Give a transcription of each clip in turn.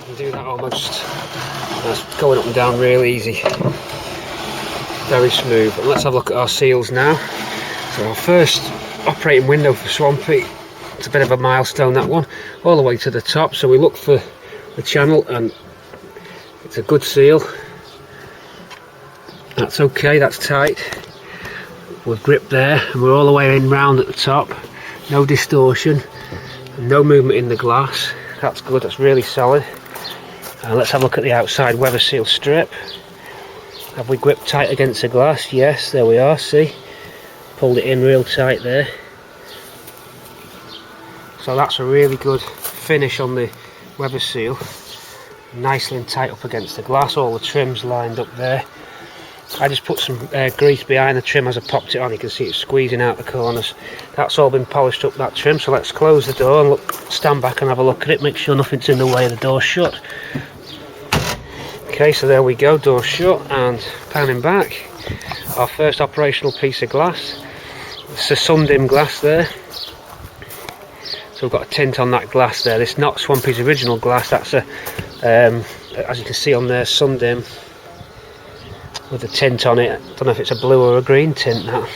can do that almost. That's going up and down real easy. Very smooth. And let's have a look at our seals now. So our first operating window for Swampy. It's a bit of a milestone, that one. All the way to the top. So we look for the channel and it's a good seal. That's okay, that's tight. We've gripped there and we're all the way in round at the top. No distortion, no movement in the glass. That's good, that's really solid. Let's have a look at the outside weather seal strip. Have we gripped tight against the glass? Yes, there we are, see? Pulled it in real tight there. So that's a really good finish on the weather seal. Nicely and tight up against the glass, all the trims lined up there. I just put some grease behind the trim as I popped it on. You can see it squeezing out the corners. That's all been polished up, that trim. So let's close the door and stand back and have a look at it. Make sure nothing's in the way of the door shut. Okay, so there we go, door shut, and panning back. Our first operational piece of glass. It's a Sundim glass there. So we've got a tint on that glass there. This is not Swampy's original glass. That's a, as you can see on there, Sundim with a tint on it. I don't know if it's a blue or a green tint. That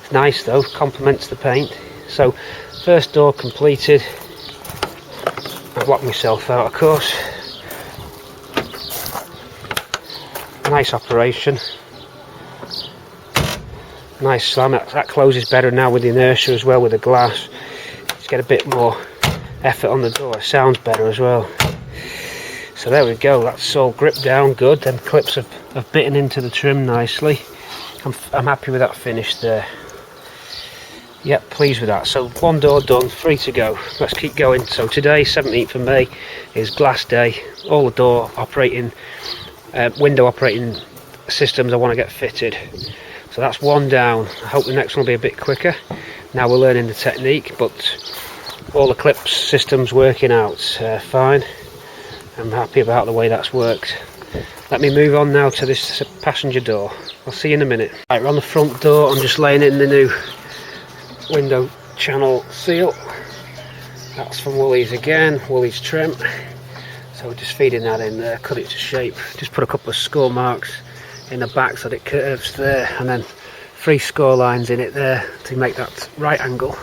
it's nice though, complements the paint. So first door completed. I've locked myself out, of course. Nice operation. Nice slam. That closes better now with the inertia as well with the glass. Just get a bit more effort on the door. It sounds better as well. So there we go, that's all gripped down good. Them clips have bitten into the trim nicely. I'm happy with that finish there. Yep, pleased with that. So one door done, 3 to go. Let's keep going. So today, 17th of May, is glass day. All the door operating, window operating systems I want to get fitted. So that's one down. I hope the next one will be a bit quicker. Now we're learning the technique, but all the clips systems working out fine. I'm happy about the way that's worked. Let me move on now to this passenger door. I'll see you in a minute. Right, we're on the front door. I'm just laying in the new window channel seal. That's from Woolies again, Woolies trim. So we're just feeding that in there, cut it to shape. Just put a couple of score marks in the back so that it curves there, and then 3 score lines in it there to make that right angle.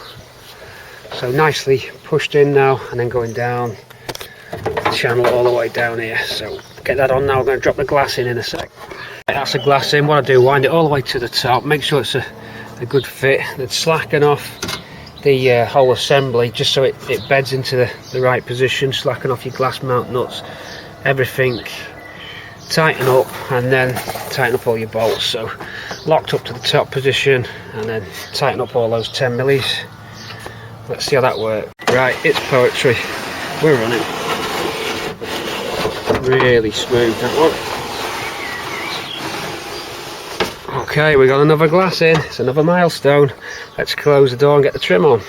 So nicely pushed in now, and then going down the channel all the way down here. So get that on now. I'm going to drop the glass in a sec. That's the glass in. What I do, wind it all the way to the top, make sure it's a good fit, then slacken off the whole assembly just so it beds into the right position. Slacken off your glass mount nuts, everything, tighten up, and then tighten up all your bolts. So locked up to the top position, and then tighten up all those 10 millis. Let's see how that works. Right, it's poetry. We're running. Really smooth, that one. Okay, we got another glass in. It's another milestone. Let's close the door and get the trim on.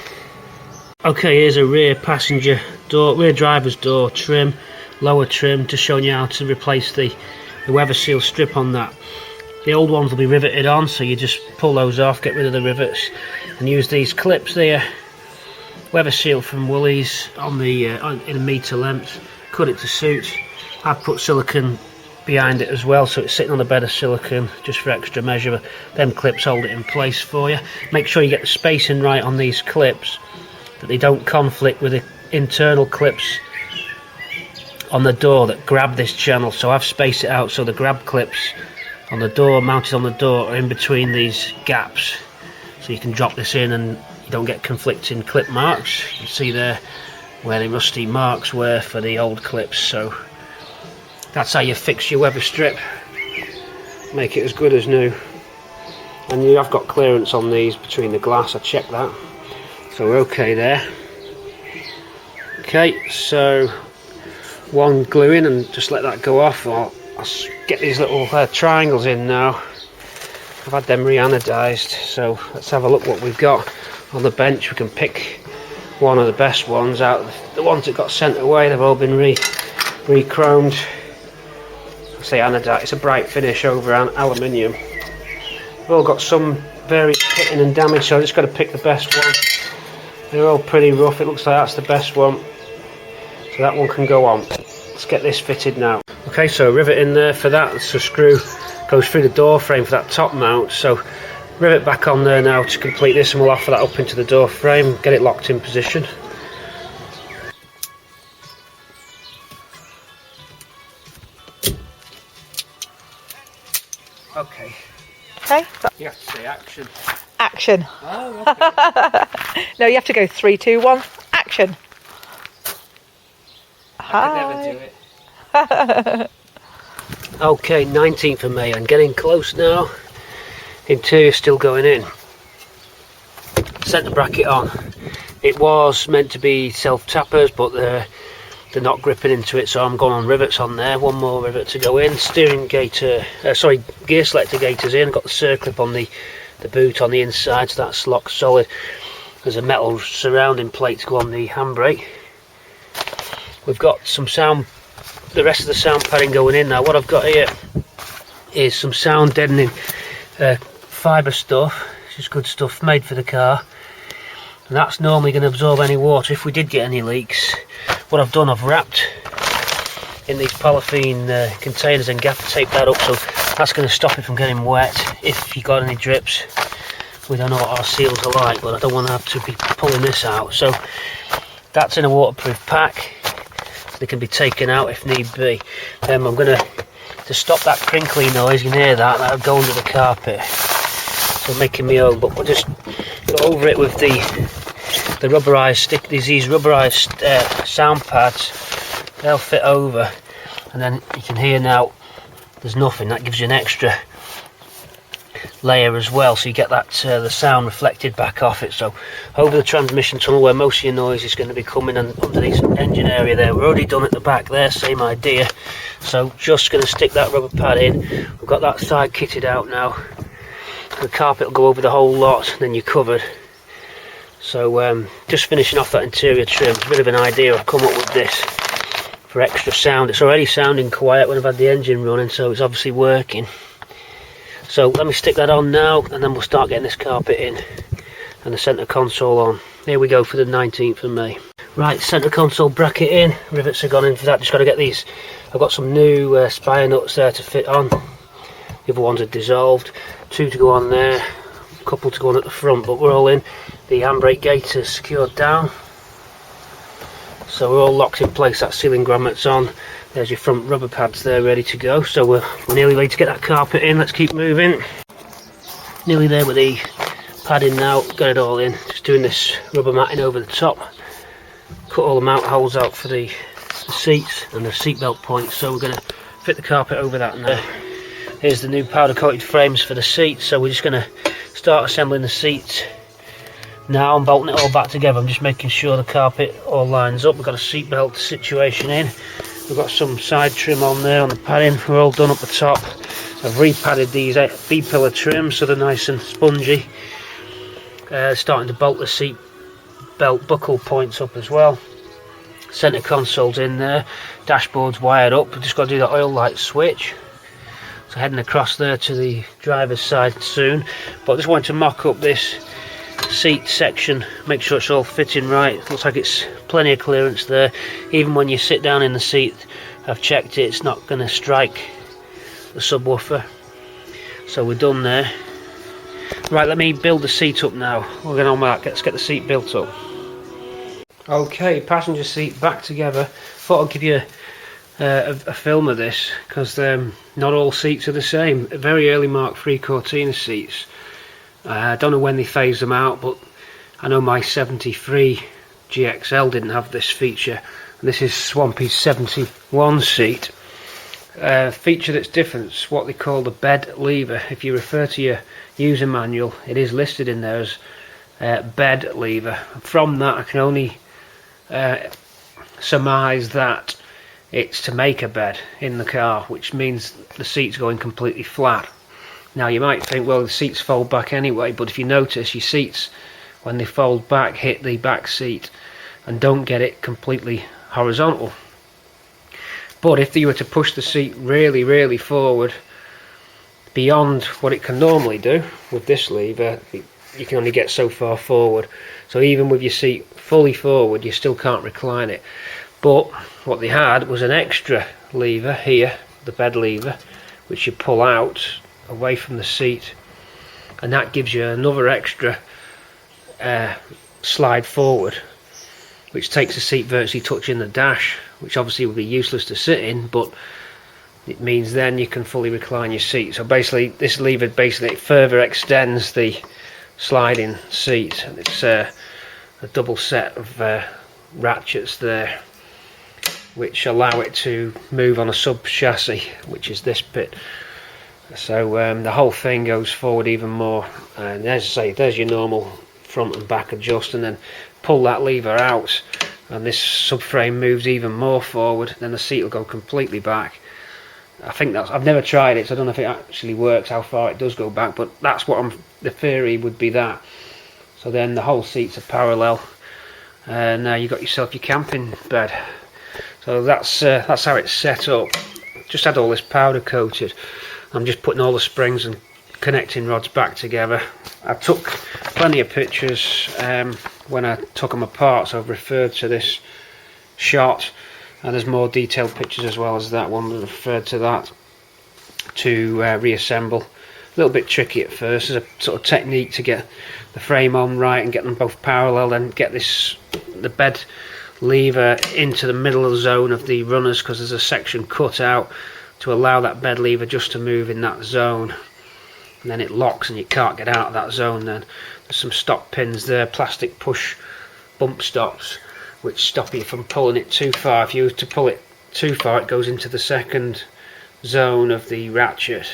Okay, here's a rear passenger door, rear driver's door trim, lower trim, just showing you how to replace the weather seal strip on that. The old ones will be riveted on, so you just pull those off, get rid of the rivets, and use these clips there. Weather seal from Woolies on the in a metre length. Cut it to suit. I've put silicone behind it as well, so it's sitting on a bed of silicone just for extra measure. Them clips hold it in place for you. Make sure you get the spacing right on these clips, that they don't conflict with the internal clips on the door that grab this channel. So I've spaced it out so the grab clips on the door, mounted on the door, are in between these gaps, so you can drop this in and you don't get conflicting clip marks. You can see there where the rusty marks were for the old clips. So that's how you fix your weather strip, make it as good as new. And you have got clearance on these between the glass, I checked that, so we're okay there. Okay, so one glue in and just let that go off. I'll get these little triangles in now. I've had them re-anodized, so let's have a look what we've got on the bench. We can pick one of the best ones out. The ones that got sent away, they've all been re-chromed. I say anodized, it's a bright finish over aluminium. They've all got some various pitting and damage, so I just got to pick the best one. They're all pretty rough. It looks like that's the best one, so that one can go on. let's get this fitted now. Okay, so rivet in there for that, so screw goes through the door frame for that top mount, so rivet back on there now to complete this, and we'll offer that up into the door frame, get it locked in position. Okay. Okay. You have to say action. Action. Oh, okay. No, you have to go 3, 2, 1. Action. I could never do it. Okay, 19th of May. I'm getting close now. Interior still going in. Centre bracket on. It was meant to be self tappers, but they're not gripping into it, so I'm going on rivets on there. One more rivet to go in. Steering gator, gear selector gaiters in. Got the circlip on the boot on the inside, so that's locked solid. There's a metal surrounding plate to go on the handbrake. We've got some sound, the rest of the sound padding going in now. What I've got here is some sound deadening fibre stuff. It's just good stuff made for the car, and that's normally going to absorb any water if we did get any leaks. What I've done, I've wrapped in these polythene containers and gaffer taped that up, so that's going to stop it from getting wet if you got any drips. We don't know what our seals are like, but I don't want to have to be pulling this out, so that's in a waterproof pack, so they can be taken out if need be. I'm going to stop that crinkly noise. You can hear that'll go under the carpet, so I'm making my own, but we'll just go over it with the rubberized stick. These rubberized sound pads, they'll fit over, and then you can hear now there's nothing. That gives you an extra layer as well, so you get that the sound reflected back off it. So over the transmission tunnel, where most of your noise is going to be coming underneath the engine area there, we're already done at the back there, same idea. So just going to stick that rubber pad in. We've got that side kitted out now. The carpet will go over the whole lot, then you're covered. So just finishing off that interior trim. It's a bit of an idea I've come up with this for extra sound. It's already sounding quiet when I've had the engine running, so it's obviously working. So let me stick that on now, and then we'll start getting this carpet in and the centre console on. Here we go for the 19th of May. Right, centre console bracket in, rivets have gone in for that. Just got to get these. I've got some new spire nuts there to fit on. The other ones are dissolved. 2 to go on there, a couple to go on at the front, but we're all in. The handbrake gate is secured down, so we're all locked in place. That sealing grommets on. There's your front rubber pads there ready to go. So we're nearly ready to get that carpet in. Let's keep moving. Nearly there with the padding now. Got it all in. Just doing this rubber matting over the top. Cut all the mount holes out for the seats and the seat belt points. So we're going to fit the carpet over that now. Here's the new powder coated frames for the seats. So we're just going to start assembling the seats now. I'm bolting it all back together. I'm just making sure the carpet all lines up. We've got a seat belt situation in. We've got some side trim on there on the padding. We're all done up the top. I've re-padded these B-pillar trims so they're nice and spongy. Starting to bolt the seat belt buckle points up as well. Centre console's in there. Dashboard's wired up. We've just got to do the oil light switch. So heading across there to the driver's side soon. But I just wanted to mock up this seat section, make sure it's all fitting right. Looks like it's plenty of clearance there. Even when you sit down in the seat, I've checked it, it's not going to strike the subwoofer. So we're done there. Right, let me build the seat up now. We're going on with that. Let's get the seat built up. Okay, passenger seat back together. Thought I'd give you a film of this, because not all seats are the same. Very early Mark III Cortina seats. I don't know when they phased them out, but I know my 73 GXL didn't have this feature, and this is Swampy's 71 seat. Feature that's different is what they call the bed lever. If you refer to your user manual, it is listed in there as bed lever. From that I can only surmise that it's to make a bed in the car, which means the seat's going completely flat. Now you might think, well, the seats fold back anyway, but if you notice, your seats, when they fold back, hit the back seat and don't get it completely horizontal. But if you were to push the seat really, really forward, beyond what it can normally do with this lever, you can only get so far forward. So even with your seat fully forward, you still can't recline it. But what they had was an extra lever here, the bed lever, which you pull out away from the seat, and that gives you another extra slide forward, which takes the seat virtually touching the dash, which obviously would be useless to sit in, but it means then you can fully recline your seat. So basically this lever basically further extends the sliding seat, and it's a double set of ratchets there which allow it to move on a sub chassis, which is this bit. So the whole thing goes forward even more, and as I say, there's your normal front and back adjust, and then pull that lever out and this subframe moves even more forward, then the seat will go completely back. I think that's, I've never tried it, so I don't know if it actually works, how far it does go back, but that's what the theory would be that. So then the whole seats are parallel, and now you've got yourself your camping bed. So that's how it's set up. Just had all this powder coated. I'm just putting all the springs and connecting rods back together. I took plenty of pictures when I took them apart, so I've referred to this shot, and there's more detailed pictures as well as that one, but I referred to that to reassemble. A little bit tricky at first. There's a sort of technique to get the frame on right and get them both parallel, and get the bed lever into the middle of the zone of the runners, because there's a section cut out to allow that bed lever just to move in that zone, and then it locks and you can't get out of that zone. Then there's some stop pins there, plastic push bump stops, which stop you from pulling it too far. If you were to pull it too far, it goes into the second zone of the ratchet,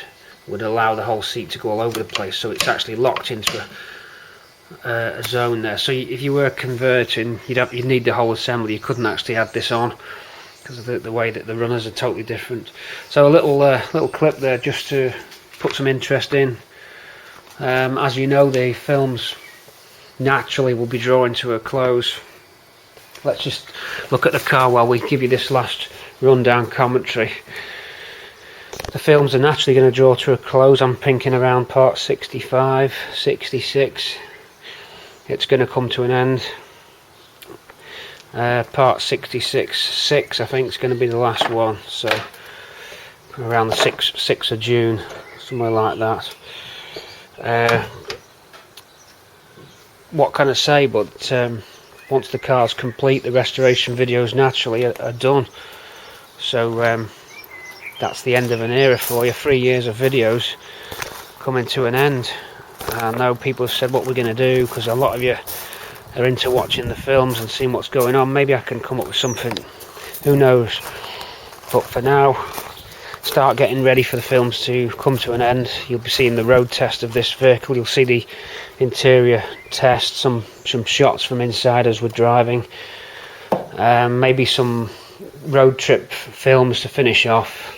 would allow the whole seat to go all over the place, so it's actually locked into a zone there. So if you were converting, you'd need the whole assembly. You couldn't actually add this on because of the way that the runners are totally different. So a little clip there just to put some interest in. As you know, the films naturally will be drawing to a close. Let's just look at the car while we give you this last rundown commentary. The films are naturally going to draw to a close. I'm thinking around part 65, 66. It's going to come to an end. Part 66, I think, is going to be the last one. So around the 6th of June, somewhere like that. What can I say? But once the car's complete, the restoration videos naturally are done. So that's the end of an era for you. 3 years of videos coming to an end. I know people have said what we're going to do, because a lot of you are into watching the films and seeing what's going on. Maybe I can come up with something, who knows. But for now, start getting ready for the films to come to an end. You'll be seeing the road test of this vehicle. You'll see the interior test, some shots from inside as we're driving, maybe some road trip films to finish off.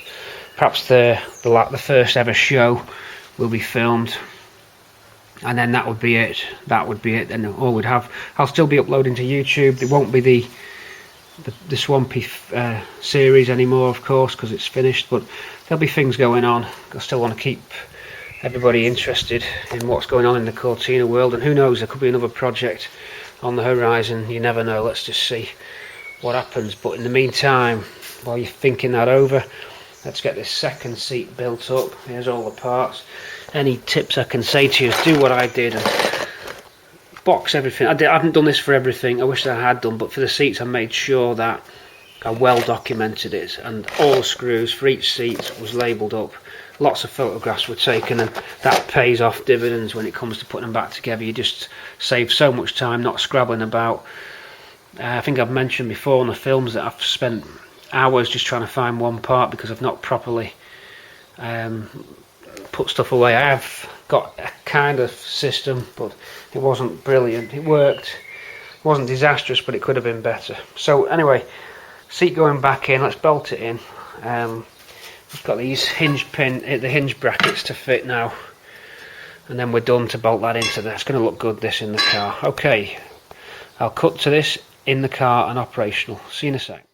Perhaps the first ever show will be filmed, and then that would be it. Then all we'd have, I'll still be uploading to YouTube. It won't be the Swampy series anymore, of course, because it's finished, but there'll be things going on. I still want to keep everybody interested in what's going on in the Cortina world, and who knows, there could be another project on the horizon. You never know. Let's just see what happens. But in the meantime, while you're thinking that over, let's get this second seat built up. Here's all the parts. Any tips I can say to you is do what I did and box everything. I haven't done this for everything. I wish I had done, but for the seats I made sure that I well documented it, and all the screws for each seat was labelled up. Lots of photographs were taken, and that pays off dividends when it comes to putting them back together. You just save so much time not scrabbling about. I think I've mentioned before on the films that I've spent hours just trying to find one part because I've not properly put stuff away. I have got a kind of system, but it wasn't brilliant. It worked. It wasn't disastrous, but it could have been better. So anyway, seat going back in. Let's bolt it in. We've got these the hinge brackets to fit now, and then we're done to bolt that into there. It's going to look good, this in the car. Okay, I'll cut to this in the car and operational. See you in a sec.